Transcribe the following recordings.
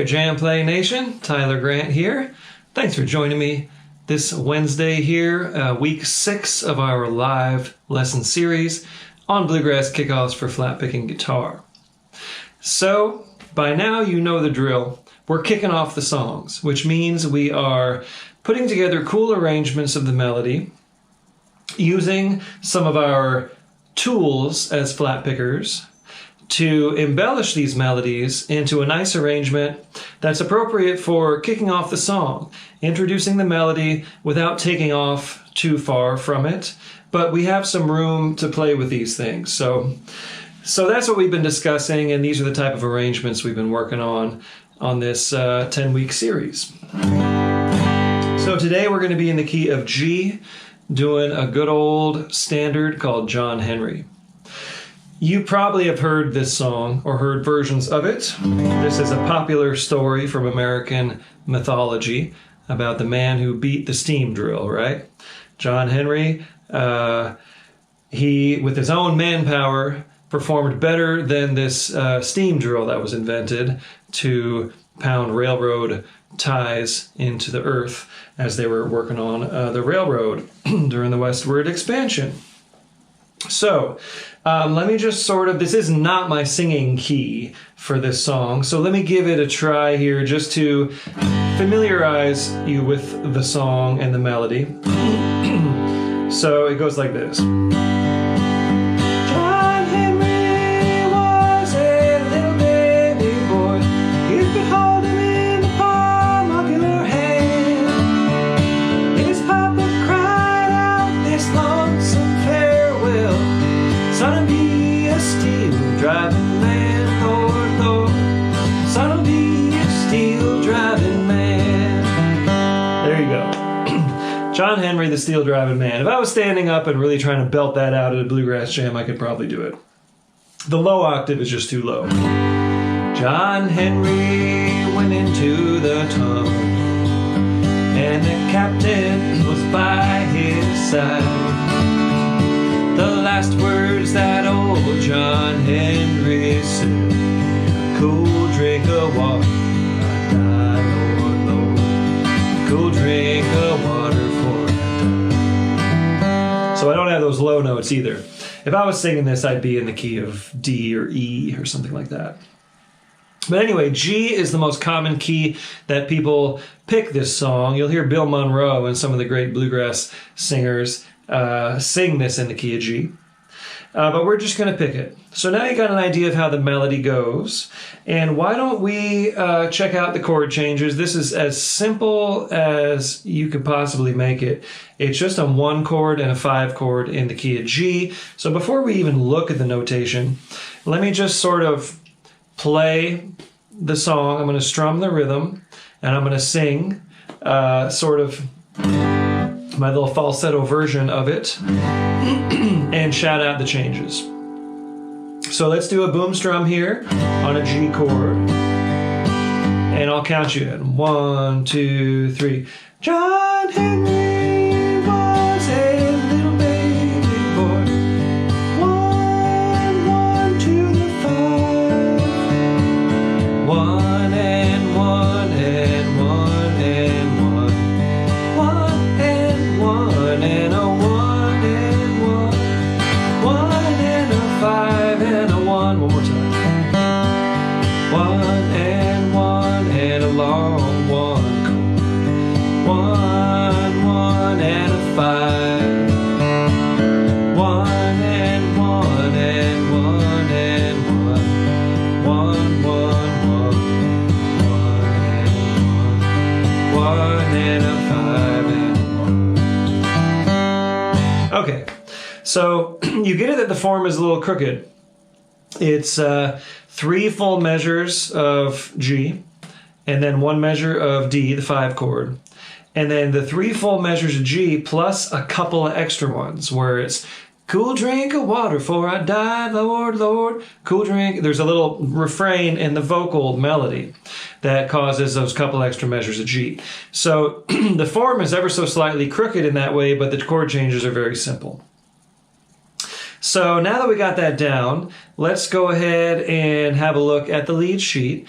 JamPlay Nation, Tyler Grant here. Thanks for joining me this Wednesday here, week 6 of our live lesson series on Bluegrass Kickoffs for Flatpicking guitar. So, by now you know the drill. We're kicking off the songs, which means we are putting together cool arrangements of the melody, using some of our tools as flat pickers to embellish these melodies into a nice arrangement that's appropriate for kicking off the song, introducing the melody without taking off too far from it, but we have some room to play with these things. So that's what we've been discussing, and these are the type of arrangements we've been working on this 10-week series. So today we're going to be in the key of G, doing a good old standard called John Henry. You probably have heard this song or heard versions of it. This is a popular story from American mythology about the man who beat the steam drill, right? John Henry, he, with his own manpower, performed better than this steam drill that was invented to pound railroad ties into the earth as they were working on the railroad during the westward expansion. So, let me just this is not my singing key for this song, so let me give it a try here just to familiarize you with the song and the melody. So it goes like this. John Henry was a little baby boy. You could hold him in the palm of your hand. His papa cried out this lonesome farewell. Son, be a steel driving man, Lord, Lord. Son, be a steel driving man. There you go. John Henry, the steel driving man. If I was standing up and really trying to belt that out at a bluegrass jam, I could probably do it. The low octave is just too low. John Henry went into the tunnel, and the captain was by his side. The last words that old John Henry said, cool drink of water, I die, Lord, Lord. Cool drink of water for I die. So I don't have those low notes either. If I was singing this, I'd be in the key of D or E or something like that. But anyway, G is the most common key that people pick this song. You'll hear Bill Monroe and some of the great bluegrass singers sing this in the key of G. But we're just going to pick it. So now you got an idea of how the melody goes. And why don't we check out the chord changes? This is as simple as you could possibly make it. It's just a 1 chord and a 5 chord in the key of G. So before we even look at the notation, let me just sort of play the song. I'm going to strum the rhythm, and I'm going to sing sort of my little falsetto version of it and shout out the changes. So let's do a boom strum here on a G chord, and I'll count you in. 1, 2, 3. John Henry was a little baby boy. 1, 1 to the 5. 1 and 1 and 1 and 1. 1 and 1 and a 1 and 1. 1 and a 5 and a 1. One more time. 1 and 1 and a long 1 chord. 1, 1 and a 5. 1 and 1 and 1 and 1. 1, 1, 1. 1 and a 5 and 1. Okay, so you get it that the form is a little crooked. It's 3 full measures of G, and then 1 measure of D, the 5 chord, and then the 3 full measures of G plus a couple of extra ones where it's cool drink of water for I died, Lord, Lord, cool drink. There's a little refrain in the vocal melody that causes those couple extra measures of G. So the form is ever so slightly crooked in that way, but the chord changes are very simple. So now that we got that down, let's go ahead and have a look at the lead sheet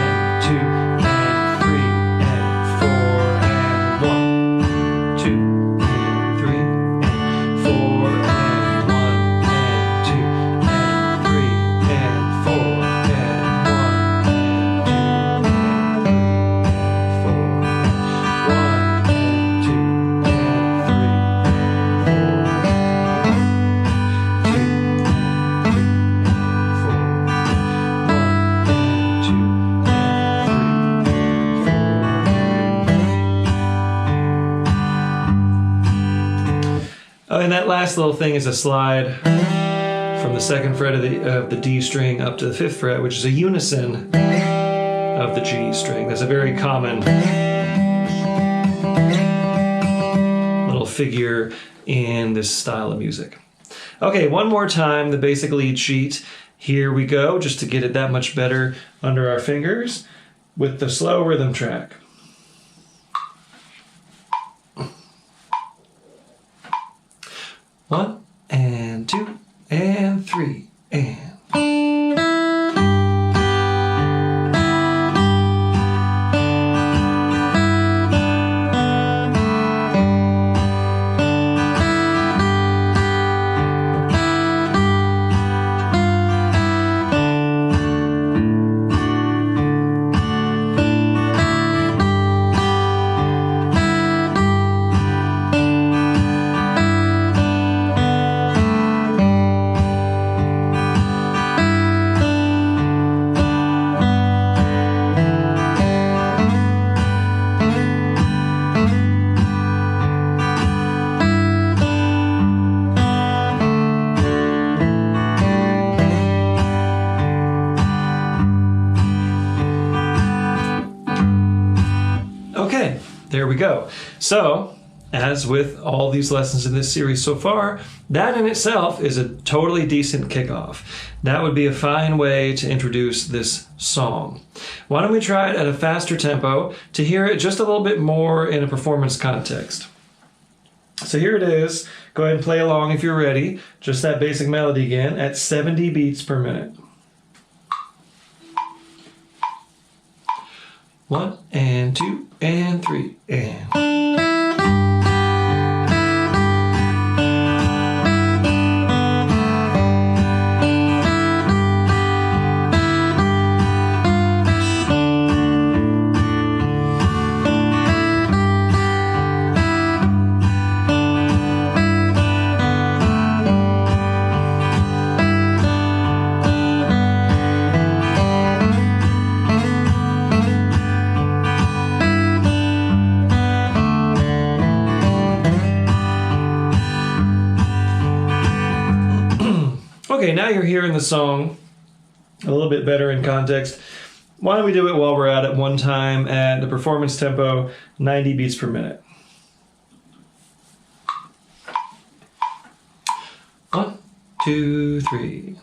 And that last little thing is a slide from the 2nd fret of the D string up to the 5th fret, which is a unison of the G string. That's a very common little figure in this style of music. Okay, one more time, the basic lead sheet. Here we go, just to get it that much better under our fingers with the slow rhythm track. One, and 2, and 3, and... Okay, there we go. So, as with all these lessons in this series so far, that in itself is a totally decent kickoff. That would be a fine way to introduce this song. Why don't we try it at a faster tempo to hear it just a little bit more in a performance context. So here it is. Go ahead and play along if you're ready. Just that basic melody again at 70 beats per minute. 1, and 2, and 3, and... Okay, now you're hearing the song a little bit better in context. Why don't we do it while we're at it one time at the performance tempo, 90 beats per minute. 1, 2, 3.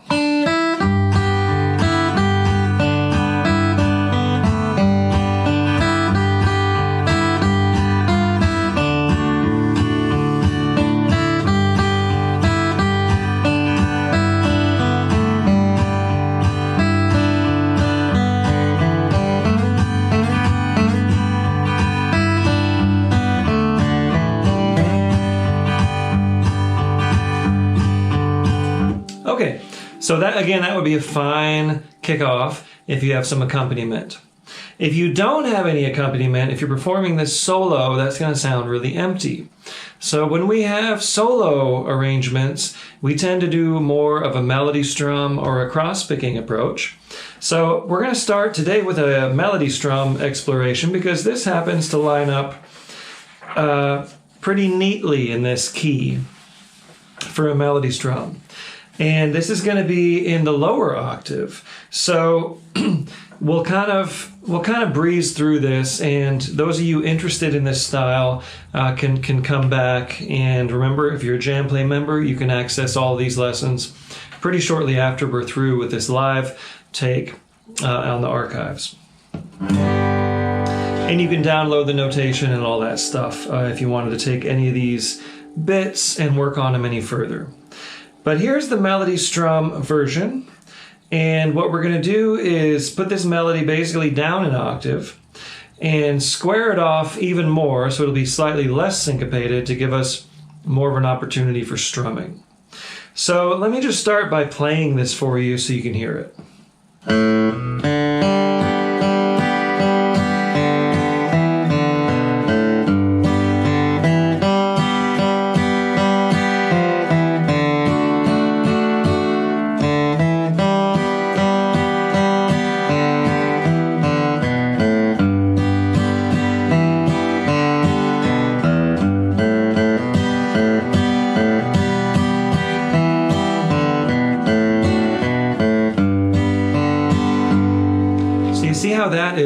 Okay, so that would be a fine kickoff if you have some accompaniment. If you don't have any accompaniment, if you're performing this solo, that's going to sound really empty. So when we have solo arrangements, we tend to do more of a melody strum or a cross-picking approach. So we're going to start today with a melody strum exploration because this happens to line up pretty neatly in this key for a melody strum. And this is going to be in the lower octave. So we'll kind of breeze through this, and those of you interested in this style can come back. And remember, if you're a JamPlay member, you can access all these lessons pretty shortly after we're through with this live take on the archives. And you can download the notation and all that stuff if you wanted to take any of these bits and work on them any further. But here's the melody strum version, and what we're going to do is put this melody basically down an octave and square it off even more so it'll be slightly less syncopated to give us more of an opportunity for strumming. So let me just start by playing this for you so you can hear it.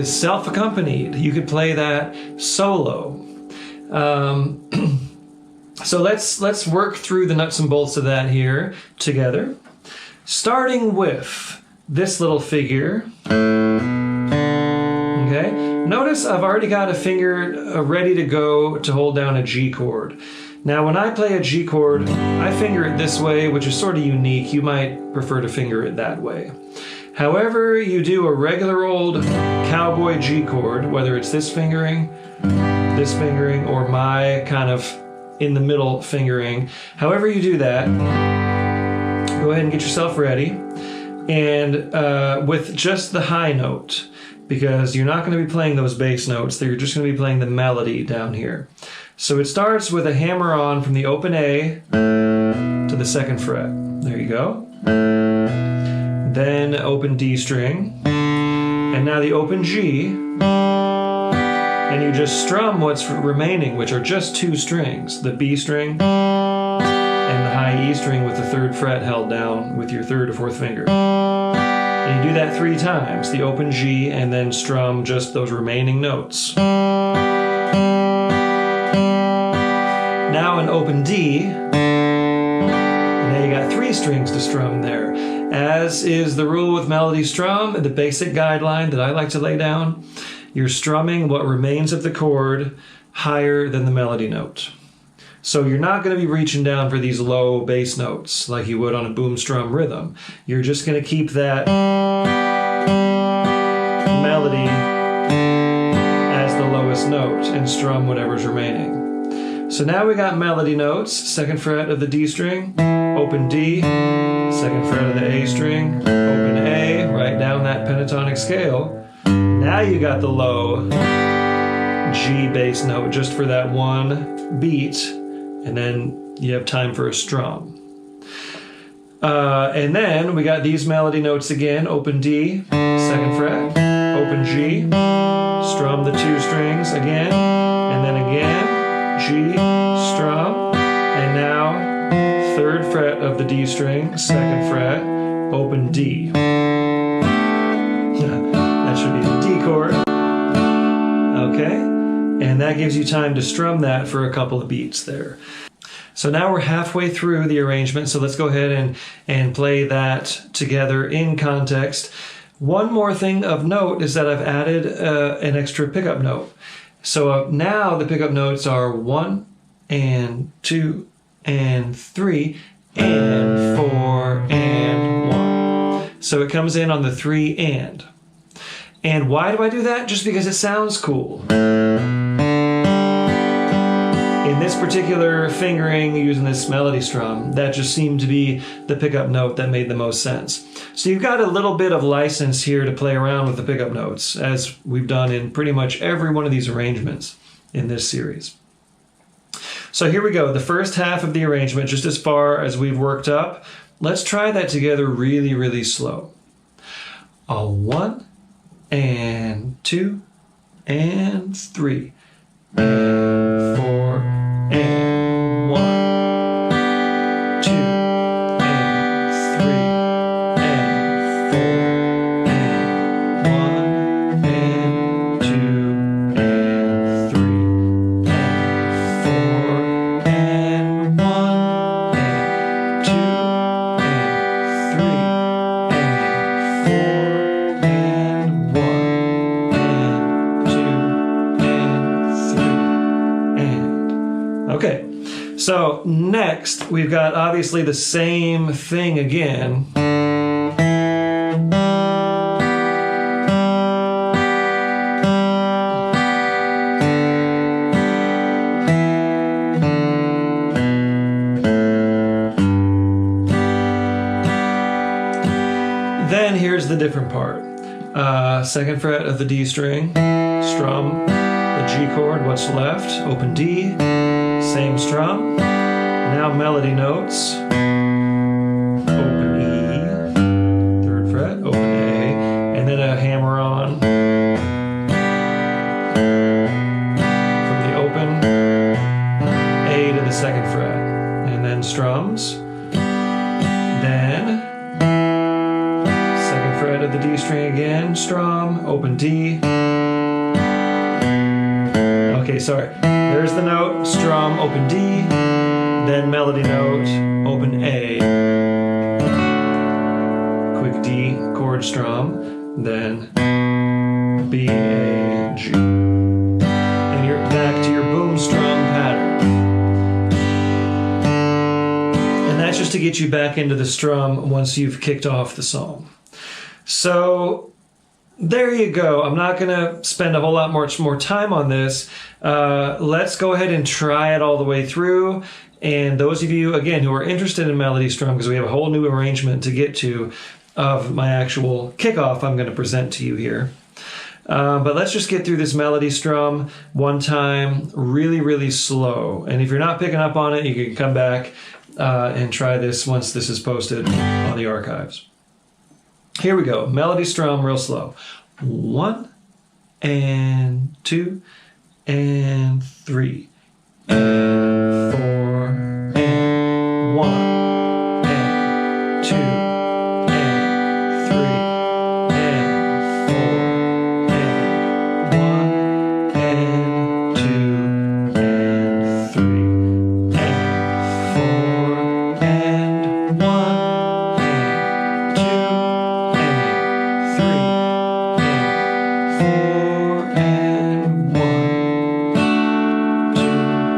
is self-accompanied. You could play that solo. So let's work through the nuts and bolts of that here together. Starting with this little figure. Okay, notice I've already got a finger ready to go to hold down a G chord. Now when I play a G chord, I finger it this way, which is sort of unique. You might prefer to finger it that way. However you do a regular old cowboy G chord, whether it's this fingering, or my kind of in the middle fingering, however you do that, go ahead and get yourself ready. And with just the high note, because you're not going to be playing those bass notes, you're just going to be playing the melody down here. So it starts with a hammer on from the open A to the 2nd fret. There you go. Then open D string, and now the open G, and you just strum what's remaining, which are just 2 strings, the B string and the high E string with the 3rd fret held down with your 3rd or 4th finger. And you do that 3 times, the open G, and then strum just those remaining notes. Now an open D, and now you got 3 strings to strum there. As is the rule with melody strum, the basic guideline that I like to lay down, you're strumming what remains of the chord higher than the melody note. So you're not going to be reaching down for these low bass notes like you would on a boom strum rhythm. You're just going to keep that melody as the lowest note and strum whatever's remaining. So now we got melody notes, 2nd fret of the D string, open D, 2nd fret of the A string, open A, right down that pentatonic scale. Now you got the low G bass note just for that one beat, and then you have time for a strum. And then we got these melody notes again, open D, 2nd fret, open G, strum the 2 strings again, and then again, G, strum, and now 3rd fret of the D string, 2nd fret, open D. That should be the D chord. Okay, and that gives you time to strum that for a couple of beats there. So now we're halfway through the arrangement, so let's go ahead and play that together in context. One more thing of note is that I've added an extra pickup note. So now the pickup notes are 1 and 2 and 3 and 4 and 1. So it comes in on the 3 and. And why do I do that? Just because it sounds cool. In this particular fingering using this melody strum, that just seemed to be the pickup note that made the most sense. So you've got a little bit of license here to play around with the pickup notes, as we've done in pretty much every one of these arrangements in this series. So here we go, the first half of the arrangement, just as far as we've worked up. Let's try that together really, really slow. A 1 and 2 and 3 and 4 and 1, 2 and 3 and 4 and 1 and 2 and 3 and 4 and 1 and 2 and 3 and 4 and 1 and 2 and 3 and. Okay, so next we've got obviously the same thing again. Then here's the different part. 2nd fret of the D string, strum the G chord, what's left, open D, same strum. Now melody notes, open E, 3rd fret, open A, and then a hammer on from the open A to the 2nd fret, and then strums. Then 2nd fret of the D string again, strum, open D, sorry. There's the note, strum, open D, then melody note, open A. Quick D, chord strum, then B, A, G. And you're back to your boom strum pattern. And that's just to get you back into the strum once you've kicked off the song. So there you go. I'm not going to spend a whole lot more time on this. Let's go ahead and try it all the way through. And those of you, again, who are interested in melody strum, because we have a whole new arrangement to get to of my actual kickoff I'm going to present to you here. But let's just get through this melody strum one time, really, really slow. And if you're not picking up on it, you can come back and try this once this is posted on the archives. Here we go. Melody strum real slow. 1 and 2 and 3 and 4 and 1 and 2 and 3 and 4 and 1 and 2 and 3 and 4 and 1.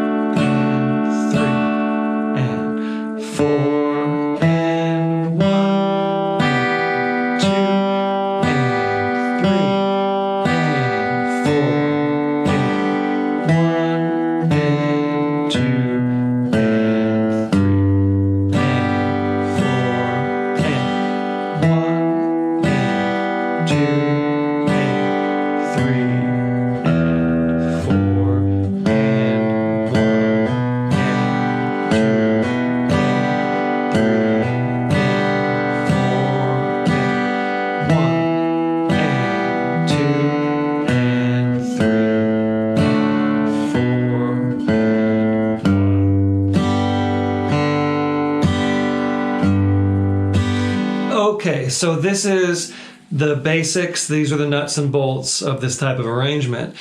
Okay, so this is the basics. These are the nuts and bolts of this type of arrangement.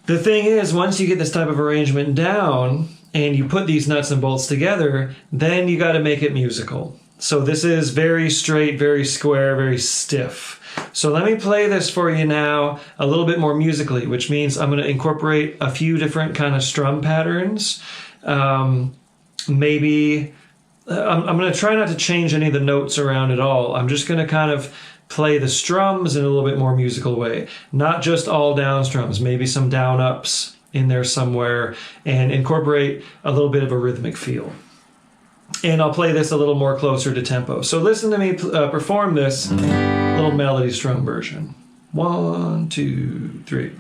The thing is, once you get this type of arrangement down and you put these nuts and bolts together, then you got to make it musical. So this is very straight, very square, very stiff. So let me play this for you now a little bit more musically, which means I'm going to incorporate a few different kind of strum patterns. Maybe I'm going to try not to change any of the notes around at all. I'm just going to kind of play the strums in a little bit more musical way. Not just all down strums, maybe some down ups in there somewhere, and incorporate a little bit of a rhythmic feel. And I'll play this a little more closer to tempo. So listen to me perform this little melody strum version. 1, 2, 3.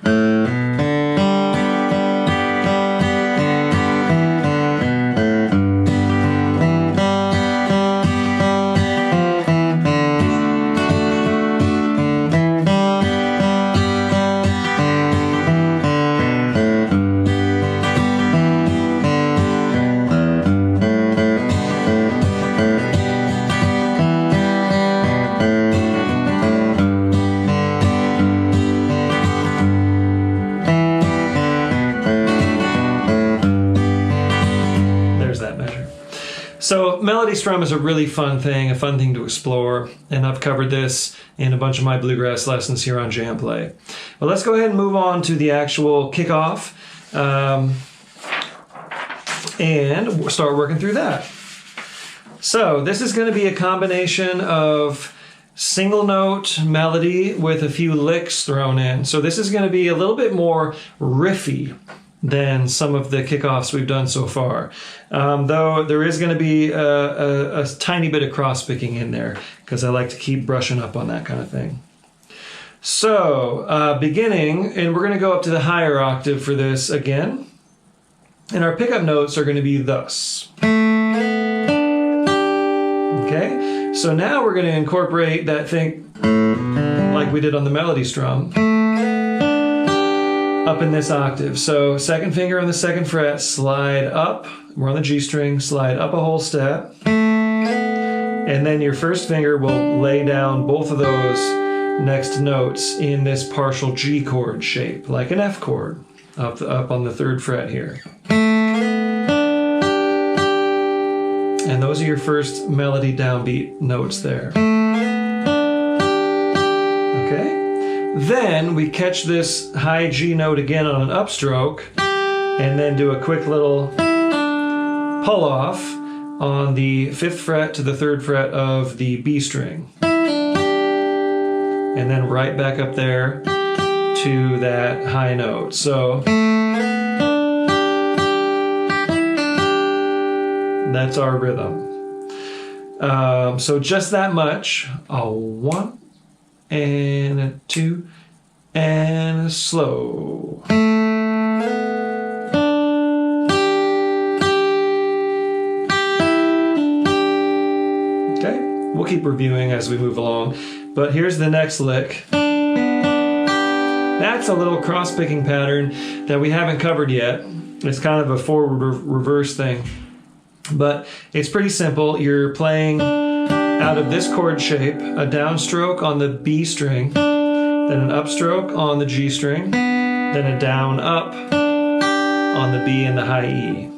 So melody strum is a really fun thing to explore, and I've covered this in a bunch of my bluegrass lessons here on JamPlay. Well, let's go ahead and move on to the actual kickoff, and we'll start working through that. So this is going to be a combination of single note melody with a few licks thrown in. So this is going to be a little bit more riffy than some of the kickoffs we've done so far. Though there is going to be a tiny bit of cross-picking in there, because I like to keep brushing up on that kind of thing. So, beginning, and we're going to go up to the higher octave for this again. And our pickup notes are going to be thus. Okay, so now we're going to incorporate that thing like we did on the melody strum up in this octave. So second finger on the second fret, slide up. We're on the G string, slide up a whole step. And then your first finger will lay down both of those next notes in this partial G chord shape, like an F chord. up on the 3rd fret here. And those are your first melody downbeat notes there. Okay? Then we catch this high G note again on an upstroke, and then do a quick little pull off on the 5th fret to the 3rd fret of the B string. And then right back up there to that high note. So that's our rhythm. So just that much. A 1 and a 2 and a slow. Okay, we'll keep reviewing as we move along. But here's the next lick. That's a little cross-picking pattern that we haven't covered yet. It's kind of a forward reverse thing. But it's pretty simple. You're playing out of this chord shape, a downstroke on the B string, then an upstroke on the G string, then a down up on the B and the high E.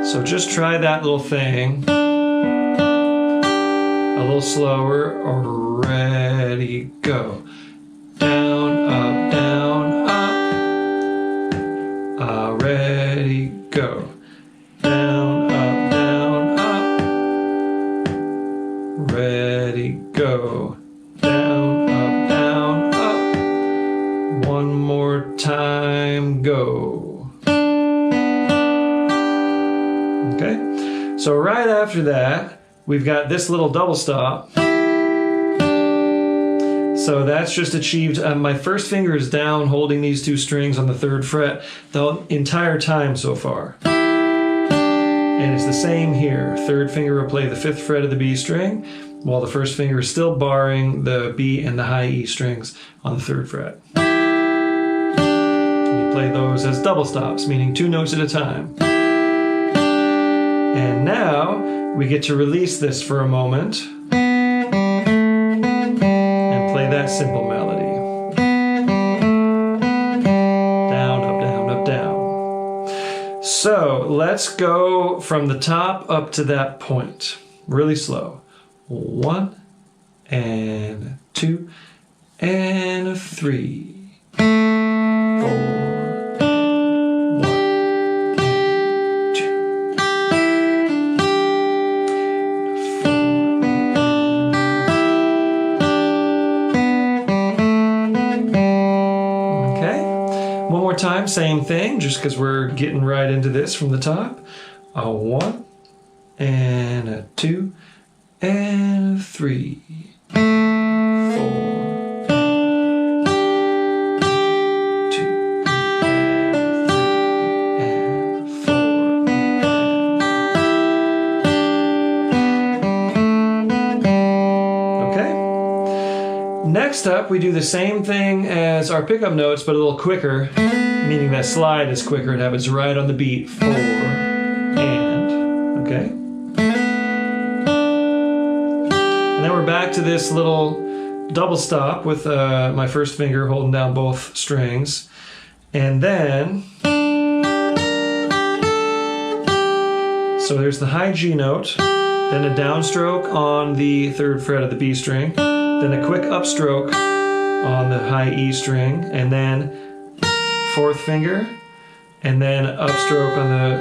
So just try that little thing. A little slower. Ready, go. Down, up, down, up. Ready, go. Down, up, down, up. Ready, go. Down, up, down, up. One more time, go. Okay, so right after that, we've got this little double stop. So that's just achieved. My first finger is down holding these 2 strings on the 3rd fret the entire time so far. And it's the same here. 3rd finger will play the 5th fret of the B string, while the 1st finger is still barring the B and the high E strings on the 3rd fret. And you play those as double stops, meaning 2 notes at a time. And now we get to release this for a moment. Play that simple melody. Down, up, down, up, down. So let's go from the top up to that point. Really slow. 1 and 2 and 3, 4. Time, same thing, just because we're getting right into this from the top. A 1 and a 2 and a 3, 4, 2 and 3 and 4. Okay. Next up, we do the same thing as our pickup notes, but a little quicker. Meaning that slide is quicker. It happens right on the beat. 4 and, okay? And then we're back to this little double stop with my first finger holding down both strings. And then, so there's the high G note, then a downstroke on the 3rd fret of the B string, then a quick upstroke on the high E string, and then 4th finger, and then upstroke on the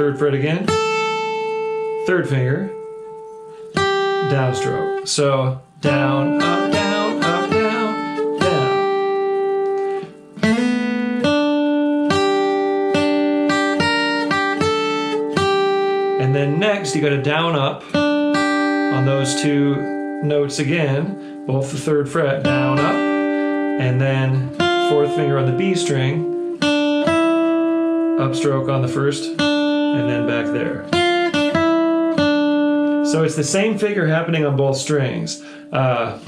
3rd fret again, 3rd finger, downstroke. So down, up, down, up, down, down. And then next you got a down up on those 2 notes again, both the 3rd fret, down up, and then 4th finger on the B string, upstroke on the 1st, and then back there. So it's the same figure happening on both strings. And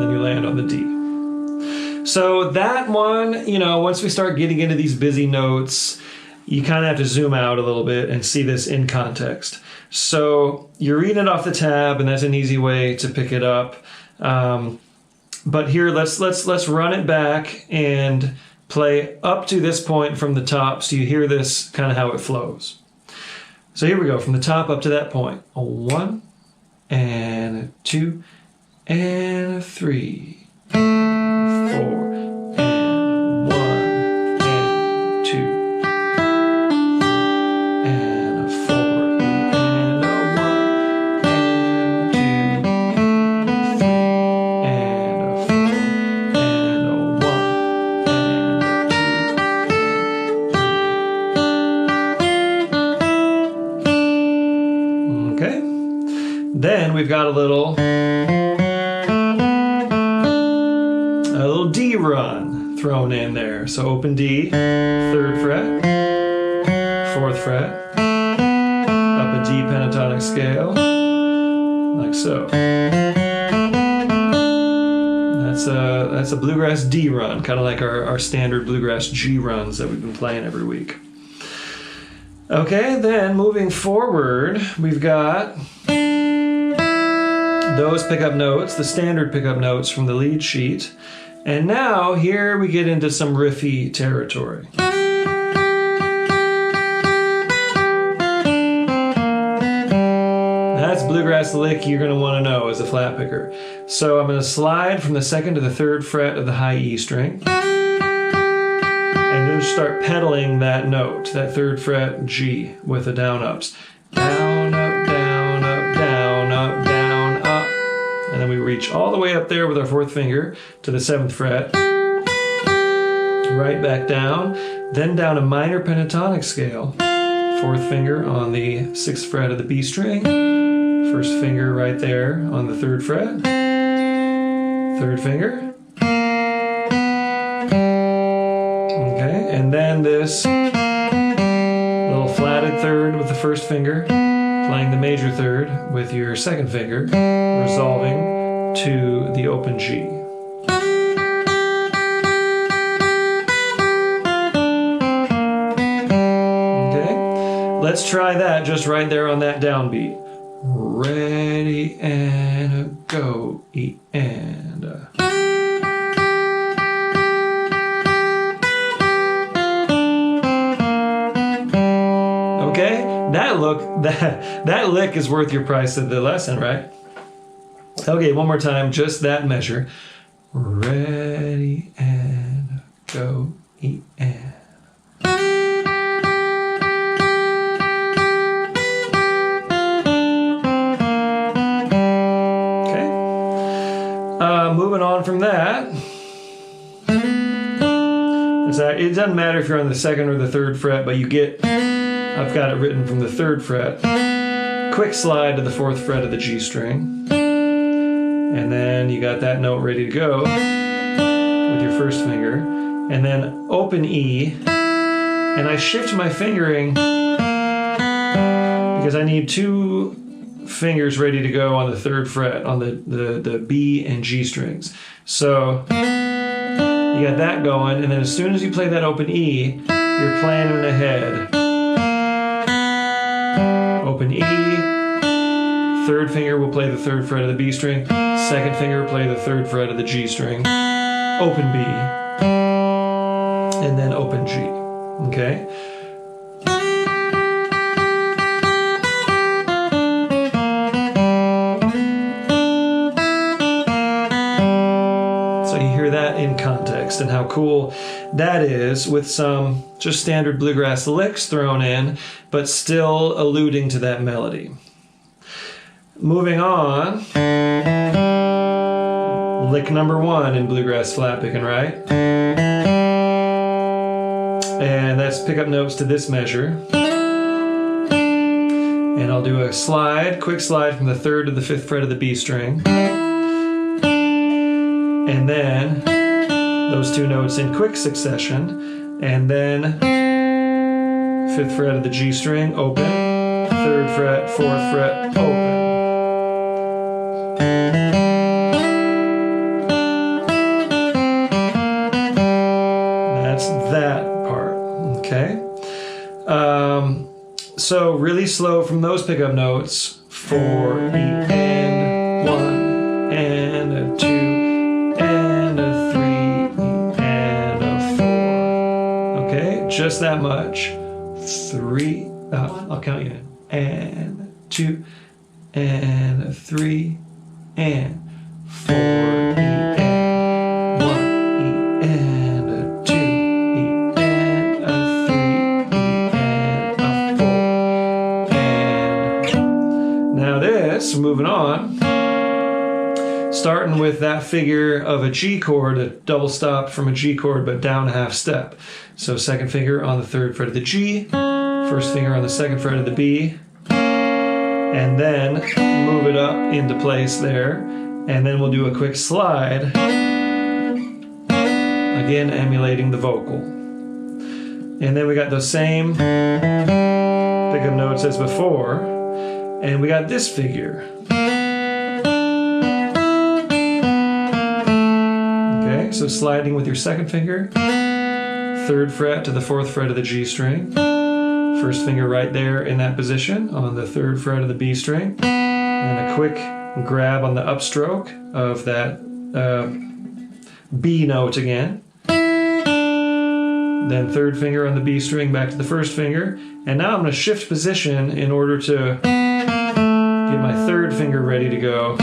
then you land on the D. So that one, you know, once we start getting into these busy notes, you kind of have to zoom out a little bit and see this in context. So you're reading it off the tab, and that's an easy way to pick it up. But here, let's run it back and play up to this point from the top, so you hear this kind of how it flows. So here we go, from the top up to that point. A 1 and a 2 and a 3, 4, and 1 and 2, and a 4, and a 1 and 2, 3, and a 4, and a 1 and a 2, 3. Okay. Then we've got a little D run thrown in there. So open D, 3rd fret, 4th fret, up a D pentatonic scale, like so. That's a bluegrass D run, kind of like our standard bluegrass G runs that we've been playing every week. Okay, then moving forward, we've got those pickup notes, the standard pickup notes from the lead sheet. And now here we get into some riffy territory. That's bluegrass lick you're going to want to know as a flat picker. So I'm going to slide from the 2nd to the 3rd fret of the high E string. And then start pedaling that note, that 3rd fret G with the down ups. Down, up, down, up, down, up, down, up. And then we reach all the way up there with our 4th finger to the 7th fret. Right back down. Then down a minor pentatonic scale. 4th finger on the 6th fret of the B string. 1st finger right there on the 3rd fret. 3rd finger. Okay, and then this little flatted 3rd with the 1st finger, playing the major 3rd with your 2nd finger, resolving to the open G. Okay, let's try that just right there on that downbeat. Ready and go, E and Okay, that lick is worth your price of the lesson, right? Okay, one more time, just that measure. Ready and go, E and. Moving on from that, it doesn't matter if you're on the 2nd or the 3rd fret, but you get, I've got it written from the 3rd fret, quick slide to the 4th fret of the G string, and then you got that note ready to go with your 1st finger, and then open E, and I shift my fingering because I need 2 fingers ready to go on the 3rd fret on the B and G strings. So you got that going, and then as soon as you play that open E, you're playing in the head. Open E, 3rd finger will play the 3rd fret of the B string, 2nd finger will play the 3rd fret of the G string, open B, and then open G. Okay? In context and how cool that is with some just standard bluegrass licks thrown in, but still alluding to that melody. Moving on, lick number 1 in bluegrass flat picking, right? And that's pickup notes to this measure. And I'll do a slide, quick slide from the 3rd to the 5th fret of the B string. And then those 2 notes in quick succession, and then 5th fret of the G string, open, 3rd fret, 4th fret, open. That's that part, okay? So really slow from those pickup notes. 4, E, and 1, and a 2, and a 3, E, and a 4. Okay, just that much. 3, I'll count you in. And 2, and a 3, and 4, E, and 1, E, and a 2, E, and a 3, E, and a 4. And now this, moving on, starting with that figure of a G chord, a double stop from a G chord, but down a half step. So second finger on the 3rd fret of the G, first finger on the 2nd fret of the B, and then move it up into place there. And then we'll do a quick slide, again emulating the vocal. And then we got those same pickup notes as before, and we got this figure. Okay, so sliding with your 2nd finger, 3rd fret to the 4th fret of the G string, first finger right there in that position on the 3rd fret of the B string, and a quick grab on the upstroke of that B note again. Then 3rd finger on the B string back to the 1st finger. And now I'm going to shift position in order to get my 3rd finger ready to go.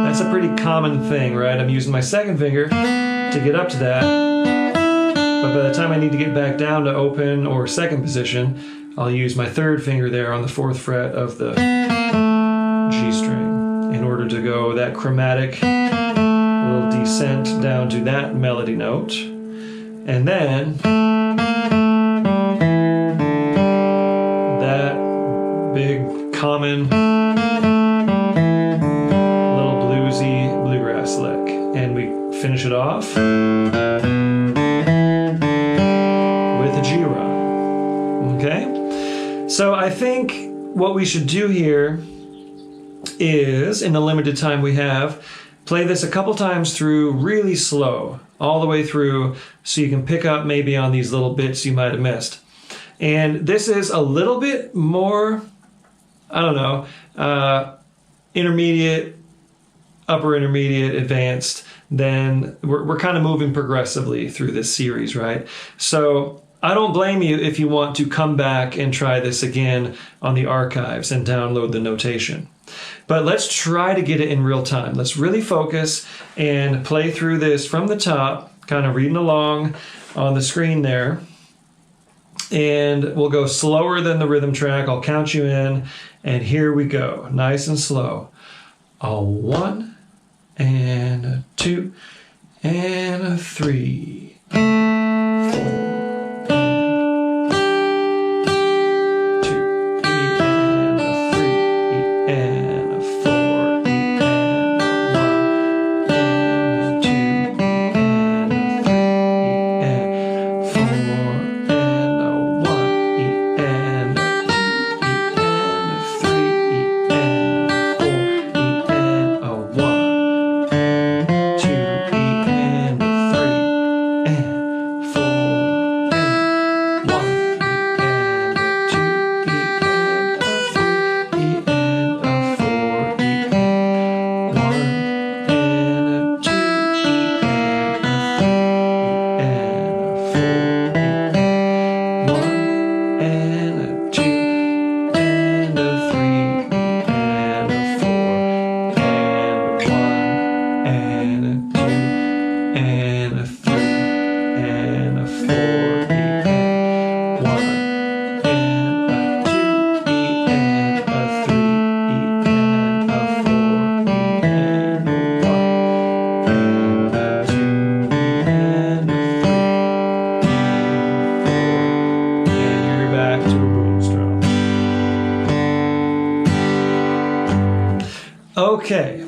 That's a pretty common thing, right? I'm using my 2nd finger to get up to that. But by the time I need to get back down to open or 2nd position, I'll use my 3rd finger there on the 4th fret of the G string in order to go that chromatic little descent down to that melody note. And then that big common little bluesy bluegrass lick. And we finish it off with a G run. Okay? So I think what we should do here is, in the limited time we have, play this a couple times through really slow, all the way through, so you can pick up maybe on these little bits you might have missed. And this is a little bit more, I don't know, intermediate, upper intermediate, advanced, then we're kind of moving progressively through this series, right? So I don't blame you if you want to come back and try this again on the archives and download the notation. But let's try to get it in real time. Let's really focus and play through this from the top, kind of reading along on the screen there. And we'll go slower than the rhythm track. I'll count you in, and here we go, nice and slow. A 1, and a 2, and a 3, 4. Okay,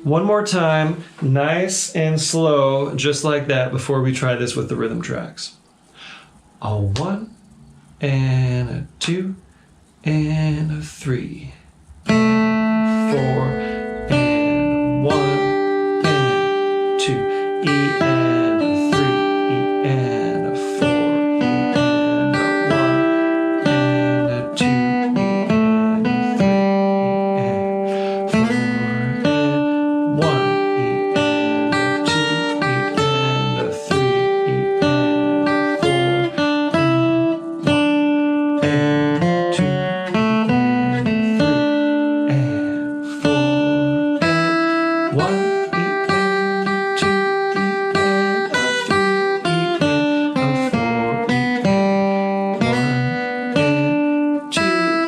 one more time, nice and slow, just like that, before we try this with the rhythm tracks. A 1, and a 2, and a 3, and 4, and 1, and 2, E and a 3, E and a 4, E and a 1, 1 E and 2 E and a 3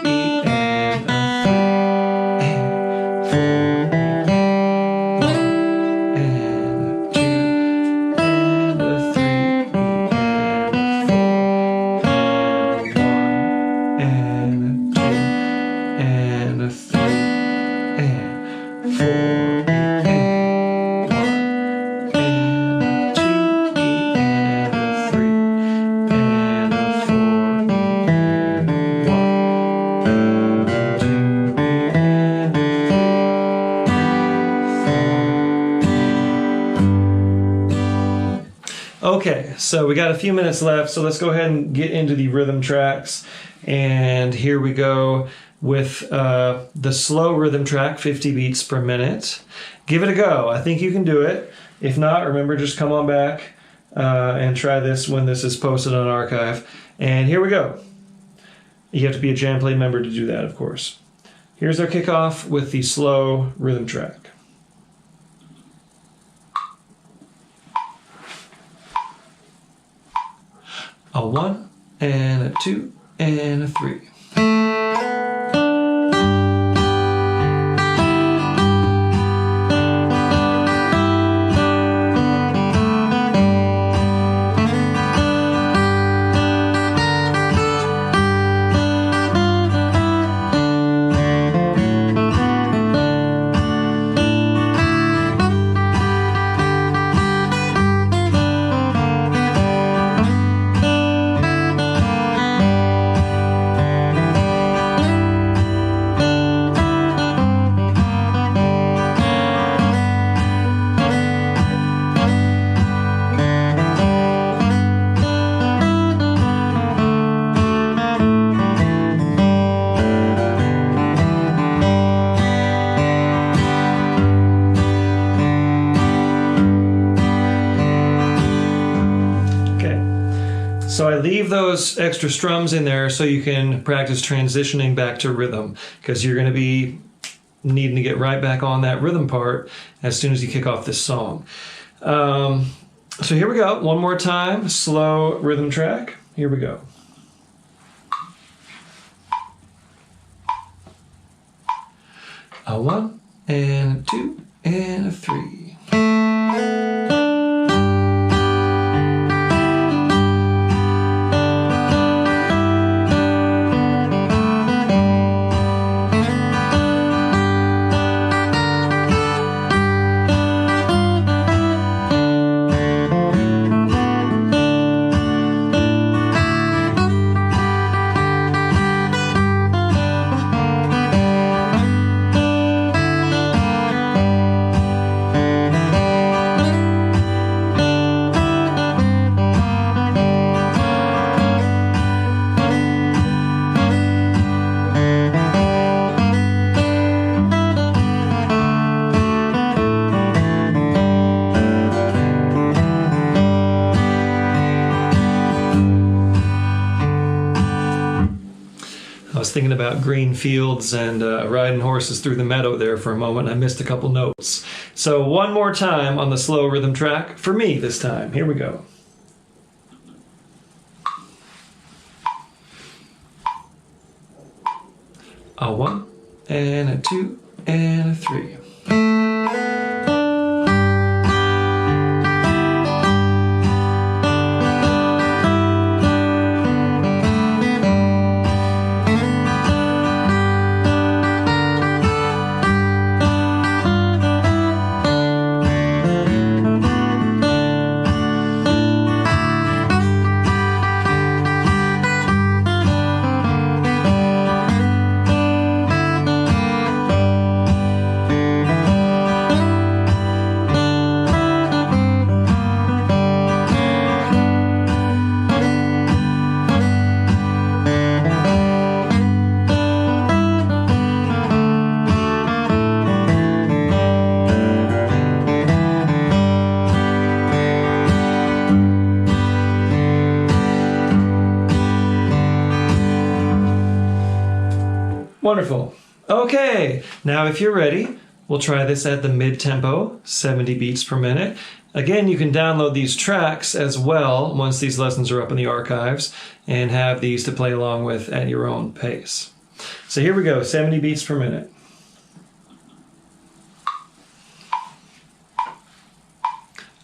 E and a 4 E and 1 and 2 E and a 3 and 4 E and 1 and 2 and a 3 E and a 4 and 1 and 2 and a 3 and 4. Okay, so we got a few minutes left, so let's go ahead and get into the rhythm tracks. And here we go with the slow rhythm track, 50 beats per minute. Give it a go. I think you can do it. If not, remember, just come on back and try this when this is posted on archive. And here we go. You have to be a JamPlay member to do that, of course. Here's our kickoff with the slow rhythm track. A 1 and a 2 and a 3. So I leave those extra strums in there so you can practice transitioning back to rhythm, because you're going to be needing to get right back on that rhythm part as soon as you kick off this song. So here we go. One more time, slow rhythm track. Here we go. A 1 and a 2 and a 3. I was thinking about green fields and riding horses through the meadow there for a moment. I missed a couple notes. So one more time on the slow rhythm track, for me this time. Here we go. A 1 and a 2 and a 3. Wonderful. Okay, now if you're ready, We'll try this at the mid-tempo, 70 beats per minute. Again, you can download these tracks as well once these lessons are up in the archives and have these to play along with at your own pace. So here we go, 70 beats per minute.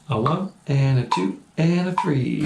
A 1 and a 2 and a 3.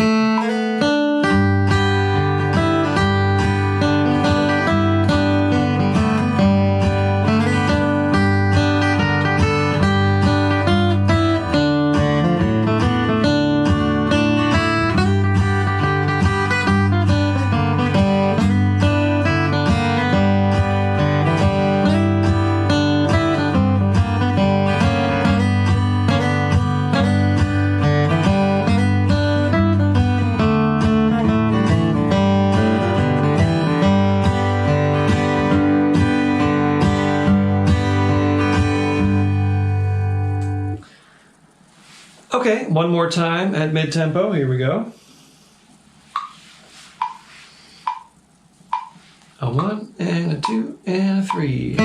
Okay, one more time at mid-tempo. Here we go. A 1 and a 2 and a 3.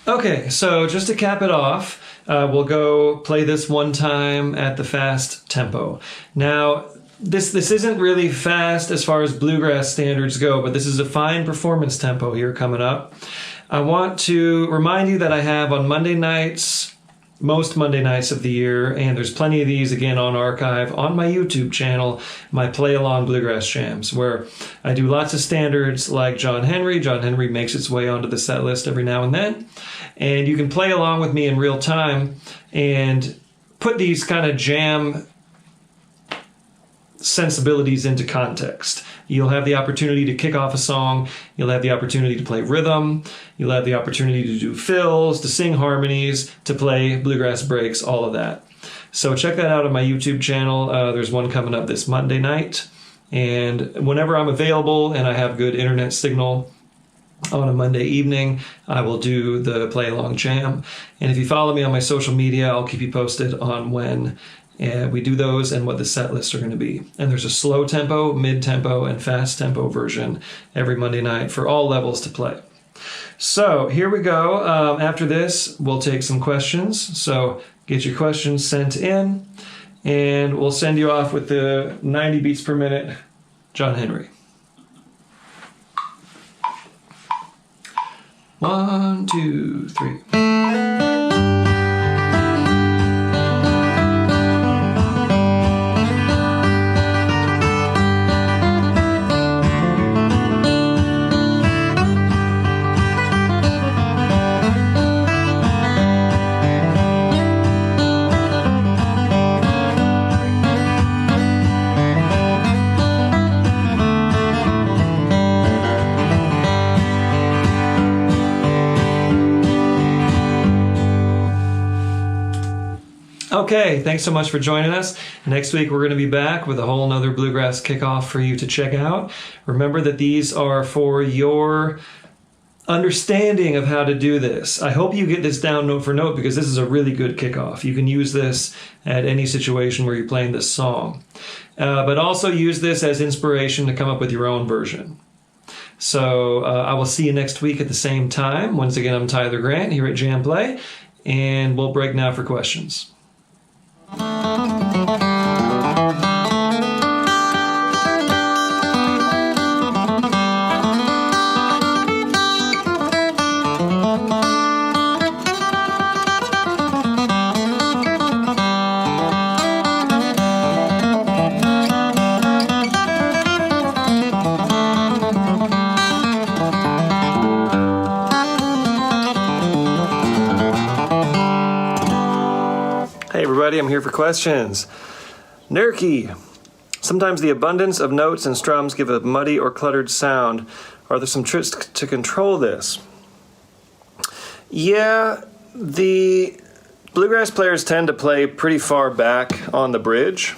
Okay, so just to cap it off, we'll go play this one time at the fast tempo. Now, this isn't really fast as far as bluegrass standards go, but this is a fine performance tempo here coming up. I want to remind you that I have on Monday nights, most Monday nights of the year, and there's plenty of these again on archive on my YouTube channel, my Play Along Bluegrass Jams, where I do lots of standards like John Henry. John Henry makes its way onto the set list every now and then, and you can play along with me in real time and put these kind of jam sensibilities into context. You'll have the opportunity to kick off a song, you'll have the opportunity to play rhythm, you'll have the opportunity to do fills, to sing harmonies, to play bluegrass breaks, all of that. So check that out on my YouTube channel. There's one coming up this Monday night, and whenever I'm available and I have good internet signal on a Monday evening, I will do the Play Along Jam. And if you follow me on my social media, I'll keep you posted on when we do those and what the set lists are going to be. And there's a slow tempo, mid-tempo, and fast tempo version every Monday night for all levels to play. So here we go. After this, we'll take some questions. So get your questions sent in, and we'll send you off with the 90 beats per minute John Henry. 1, 2, 3. Okay, thanks so much for joining us. Next week we're going to be back with a whole nother bluegrass kickoff for you to check out. Remember that these are for your understanding of how to do this. I hope you get this down note for note, because this is a really good kickoff. You can use this at any situation where you're playing this song. But also use this as inspiration to come up with your own version. So I will see you next week at the same time. Once again, I'm Tyler Grant here at JamPlay, and we'll break now for questions. Hey everybody, I'm here for questions. Nerky. Sometimes the abundance of notes and strums give a muddy or cluttered sound. Are there some tricks to control this? Yeah, the bluegrass players tend to play pretty far back on the bridge.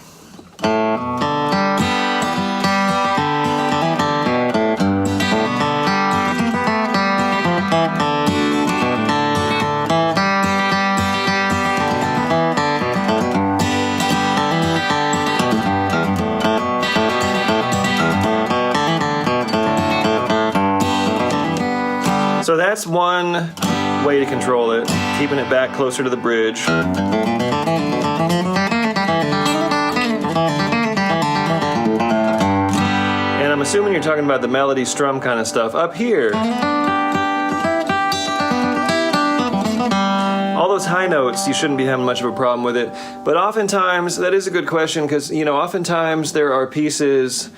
So that's one way to control it, keeping it back closer to the bridge. And I'm assuming you're talking about the melody strum kind of stuff. Up here, all those high notes, you shouldn't be having much of a problem with it. But oftentimes, that is a good question, because, you know, oftentimes there are pieces,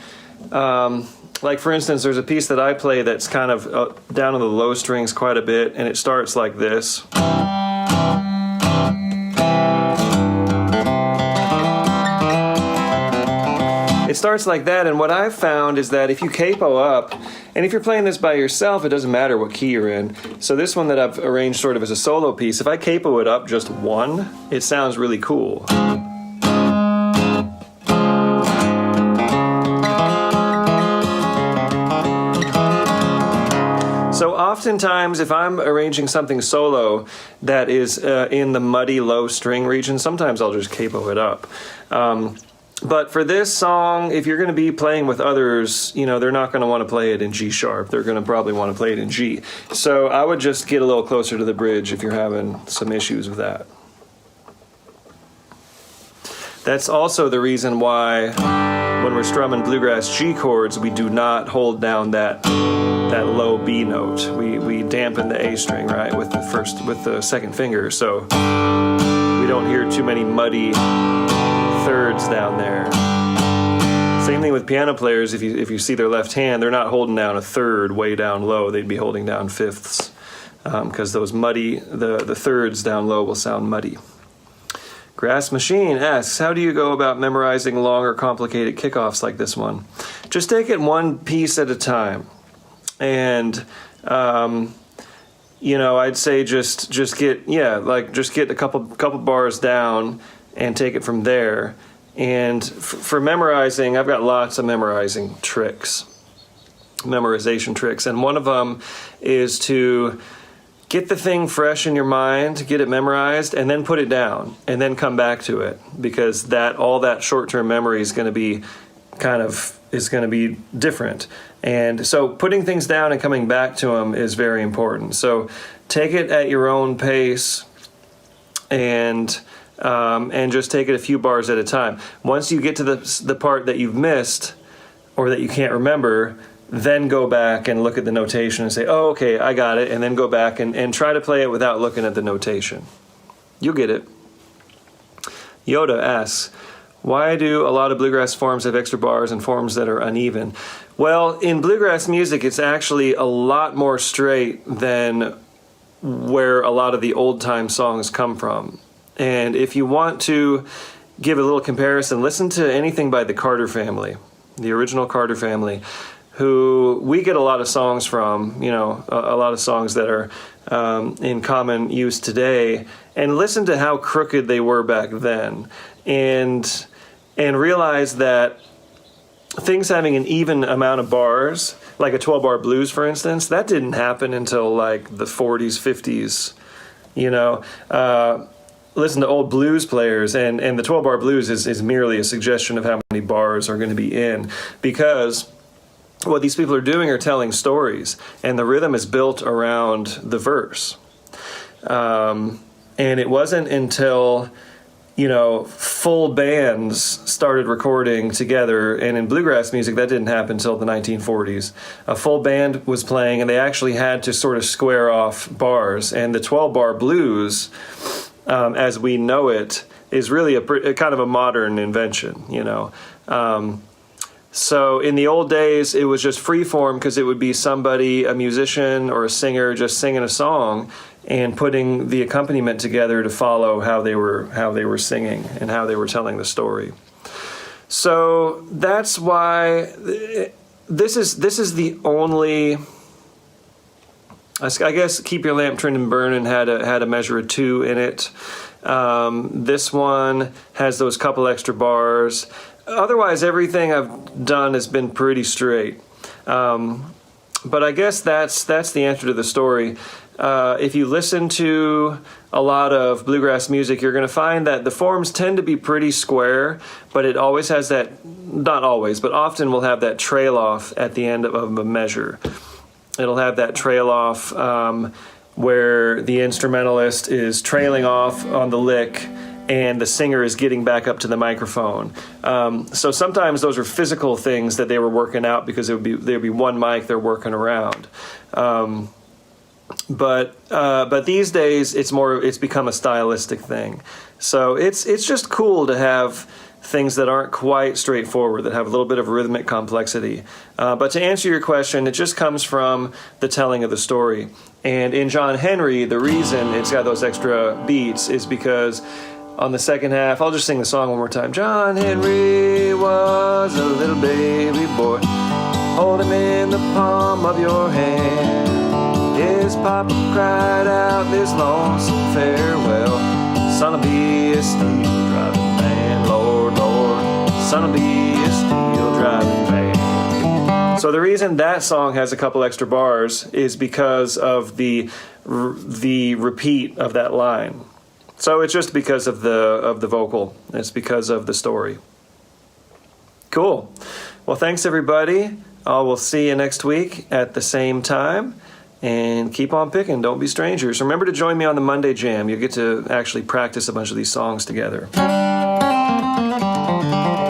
like for instance, there's a piece that I play that's kind of down in the low strings quite a bit, and it starts like this. It starts like that, and what I've found is that if you capo up, and if you're playing this by yourself, it doesn't matter what key you're in. So this one that I've arranged sort of as a solo piece, if I capo it up just one, it sounds really cool. So oftentimes, if I'm arranging something solo that is in the muddy low string region, sometimes I'll just capo it up. But for this song, if you're going to be playing with others, you know, they're not going to want to play it in G sharp. They're going to probably want to play it in G. So I would just get a little closer to the bridge if you're having some issues with that. That's also the reason why when we're strumming bluegrass G chords, we do not hold down that low B note. We dampen the A string, right, with the second finger, so we don't hear too many muddy thirds down there. Same thing with piano players. If you see their left hand, they're not holding down a third way down low. They'd be holding down fifths, because those muddy, the thirds down low will sound muddy. Grass Machine asks, how do you go about memorizing long or complicated kickoffs like this one? Just take it one piece at a time. And, you know, I'd say just get a couple bars down and take it from there. And for memorizing, I've got lots of memorization tricks. And one of them is to get the thing fresh in your mind, get it memorized, and then put it down, and then come back to it, because all that short-term memory is going to be different. And so putting things down and coming back to them is very important. So take it at your own pace, and just take it a few bars at a time. Once you get to the part that you've missed or that you can't remember, then go back and look at the notation and say, oh, okay, I got it, and then go back and try to play it without looking at the notation. You'll get it. Yoda asks, why do a lot of bluegrass forms have extra bars and forms that are uneven? Well, in bluegrass music, it's actually a lot more straight than where a lot of the old-time songs come from. And if you want to give a little comparison, listen to anything by the Carter family, the original Carter family, who we get a lot of songs from, you know, a lot of songs that are in common use today, and listen to how crooked they were back then, and realize that things having an even amount of bars, like a 12-bar blues, for instance, that didn't happen until like the 40s, 50s, you know. Listen to old blues players, and the 12-bar blues is merely a suggestion of how many bars are going to be in, because what these people are doing are telling stories, and the rhythm is built around the verse. And it wasn't until, you know, full bands started recording together, and in bluegrass music that didn't happen until the 1940s. A full band was playing, and they actually had to sort of square off bars, and the 12-bar blues, as we know it, is really a kind of a modern invention, you know. So in the old days, it was just free form, because it would be somebody, a musician or a singer, just singing a song and putting the accompaniment together to follow how they were singing and how they were telling the story. So that's why this is the only. I guess Keep Your Lamp Trimmed and Burning had a measure of 2 in it. This one has those couple extra bars. Otherwise, everything I've done has been pretty straight. But I guess that's the answer to the story. If you listen to a lot of bluegrass music, you're going to find that the forms tend to be pretty square, but it always has that, not always, but often will have that trail off at the end of a measure. It'll have that trail off where the instrumentalist is trailing off on the lick and the singer is getting back up to the microphone. So sometimes those are physical things that they were working out because there'd be one mic they're working around. But these days it's become a stylistic thing. So it's just cool to have things that aren't quite straightforward, that have a little bit of rhythmic complexity. But to answer your question, it just comes from the telling of the story. And in John Henry, the reason it's got those extra beats is because on the second half, I'll just sing the song one more time. John Henry was a little baby boy. Hold him in the palm of your hand. His papa cried out this lonesome farewell. Son'll be a steel driving man, Lord, Lord. Son'll be a steel driving man. So the reason that song has a couple extra bars is because of the repeat of that line. So it's just because of the vocal. It's because of the story. Cool. Well, thanks everybody. We'll see you next week at the same time. And keep on picking. Don't be strangers. Remember to join me on the Monday Jam. You'll get to actually practice a bunch of these songs together.